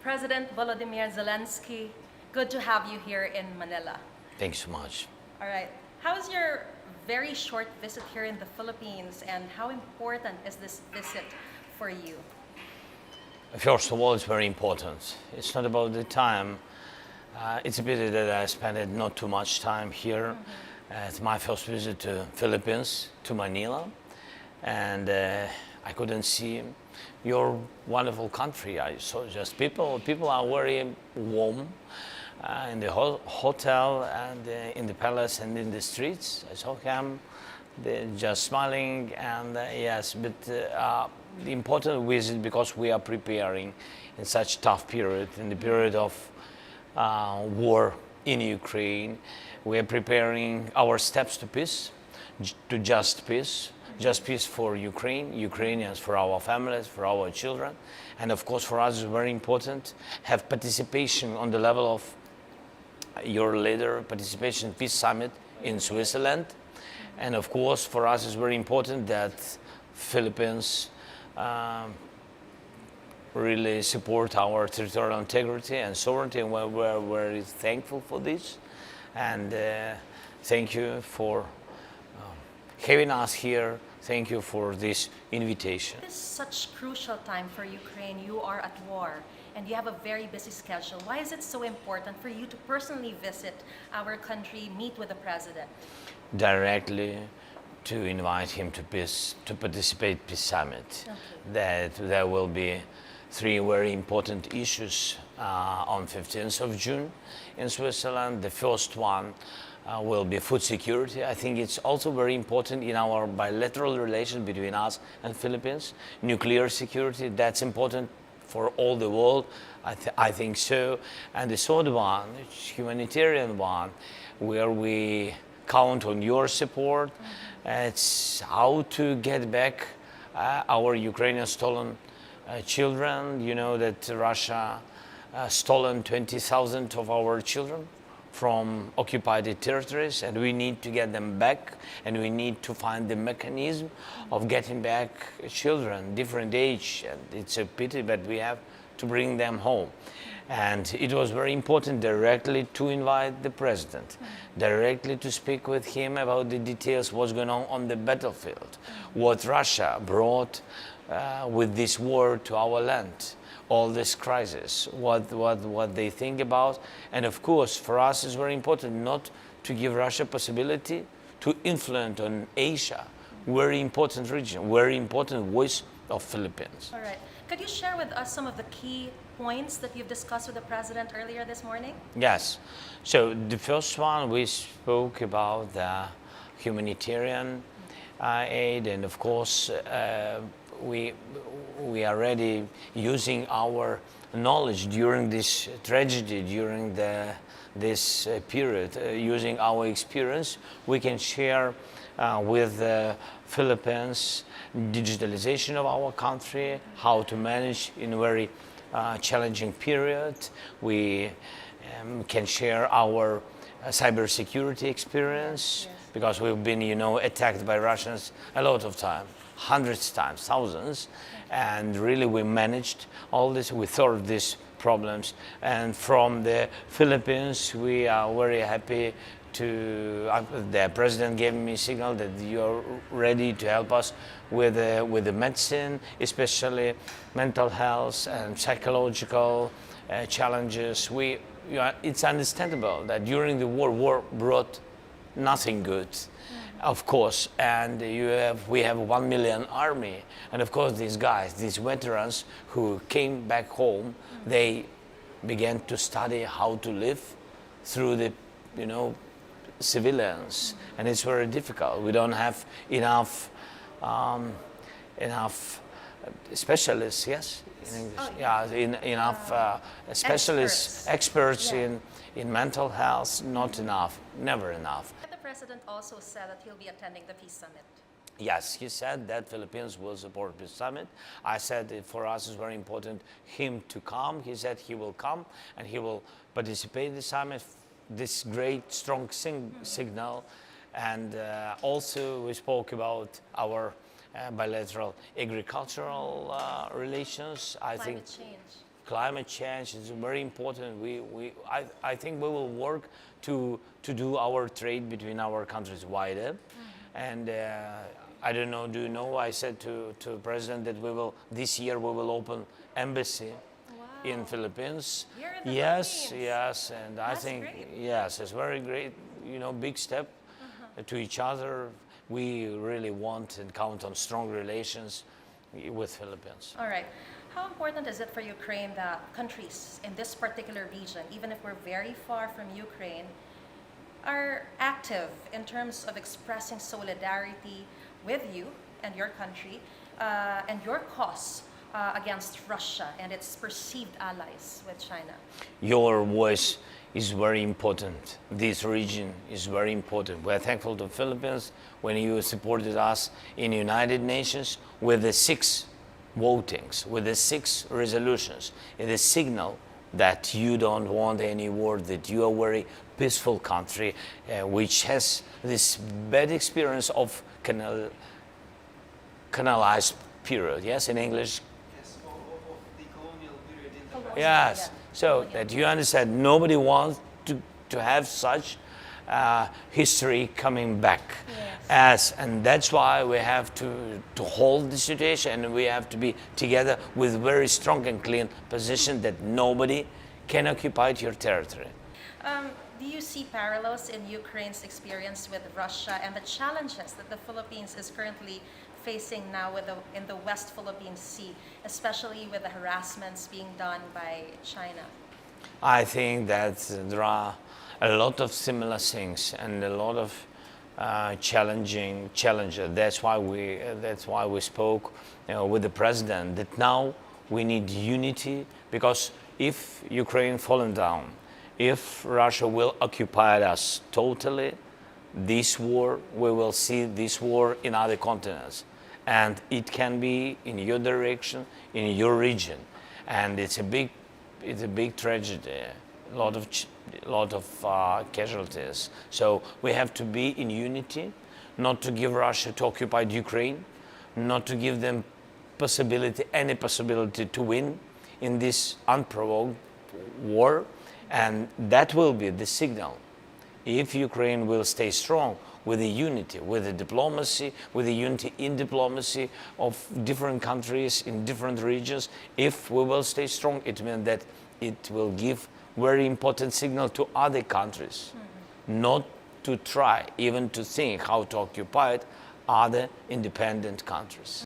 President Volodymyr Zelensky, good to have you here in Manila. Thanks so much. All right. How is your very short visit here in the Philippines, and how important is this visit for you? First of all, it's very important. It's not about the time. It's a pity that I spent not too much time here. It's my first visit to Philippines, to Manila, and I couldn't see your wonderful country. I saw just people. People are very warm in the hotel and in the palace and in the streets. I saw him. They're just smiling, and yes, but the important visit because we are preparing in such tough period, in the period of war in Ukraine. We are preparing our steps to peace, to just peace for Ukraine, Ukrainians, for our families, for our children, and of course for us it's very important have participation on the level of your leader, participation peace summit in Switzerland, and of course for us it's very important that Philippines really support our territorial integrity and sovereignty, and we're very thankful for this. And thank you for having us here. Thank you for this invitation. This is such crucial time for Ukraine. You are at war and you have a very busy schedule. Why is it so important for you to personally visit our country, meet with the president? Directly to invite him to peace, to participate peace summit. Okay. That there will be three very important issues on 15th of June in Switzerland. The first one will be food security. I think it's also very important in our bilateral relation between us and Philippines. Nuclear security, that's important for all the world. I think so. And the third one, humanitarian one, where we count on your support. It's how to get back our Ukrainian stolen children. You know that Russia stolen 20,000 of our children from occupied territories, and we need to get them back, and we need to find the mechanism of getting back children, different age, and it's a pity, but we have to bring them home. And it was very important directly to invite the president, directly to speak with him about the details, what's going on the battlefield, what Russia brought with this war to our land, all this crisis, what they think about. And of course, for us it's very important not to give Russia possibility to influence on Asia, very important region, very important voice of Philippines. All right. Could you share with us some of the key points that you've discussed with the president earlier this morning? Yes. So the first one, we spoke about the humanitarian aid, and of course we are already using our knowledge during this tragedy, during this period, using our experience, we can share with the Philippines digitalization of our country, how to manage in a very challenging period. We can share our cybersecurity experience, because we've been, attacked by Russians a lot of time, hundreds of times, thousands, and really we managed all this, we solved these problems. And from the Philippines, we are very happy to, the president gave me a signal that you're ready to help us with the medicine, especially mental health and psychological challenges. It's understandable that during the war brought nothing good, of course, and we have 1 million army, and of course these guys, these veterans who came back home, they began to study how to live through the, civilians, and it's very difficult. We don't have enough specialists, yes, in English. Enough specialists, experts in mental health. Not enough, never enough. The president also said that he'll be attending the peace summit. Yes, he said that Philippines will support the summit. I said for us it's very important him to come. He said he will come and he will participate in the summit. This great, strong signal. And also we spoke about our bilateral agricultural relations. Climate change. climate change is very important. I think we will work to do our trade between our countries wider. And I don't know, do you know, I said to the president that this year we will open embassy in Philippines. Here in the Yes, Philippines. yes, and I That's think, great. yes, it's very great, big step to each other. We really want and count on strong relations with Philippines. All right. How important is it for Ukraine that countries in this particular region, even if we're very far from Ukraine, are active in terms of expressing solidarity with you and your country and your cause against Russia and its perceived allies with China? Your voice is very important. This region is very important. We're thankful to the Philippines when you supported us in United Nations with the 6 votings, with the 6 resolutions. It is a signal that you don't want any war, that you are a very peaceful country, which has this bad experience of canalized period. Yes, in English. Yes, of the colonial period in the past. Yes. So that you understand, nobody wants to have such history coming back. And that's why we have to hold the situation, and we have to be together with very strong and clean position that nobody can occupy your territory. Do you see parallels in Ukraine's experience with Russia and the challenges that the Philippines is currently facing now in the West Philippine Sea, especially with the harassments being done by China? I think that there are a lot of similar things and a lot of challenges. That's why we spoke with the president that now we need unity, because if Ukraine fallen down, if Russia will occupy us totally, this war, we will see this war in other continents. And it can be in your direction, in your region. And it's a big tragedy, a lot of casualties. So we have to be in unity, not to give Russia to occupy Ukraine, not to give them any possibility to win in this unprovoked war. And that will be the signal. If Ukraine will stay strong with the unity, with the diplomacy, with the unity in diplomacy of different countries in different regions, if we will stay strong, it means that it will give very important signal to other countries, not to try even to think how to occupy it, other independent countries.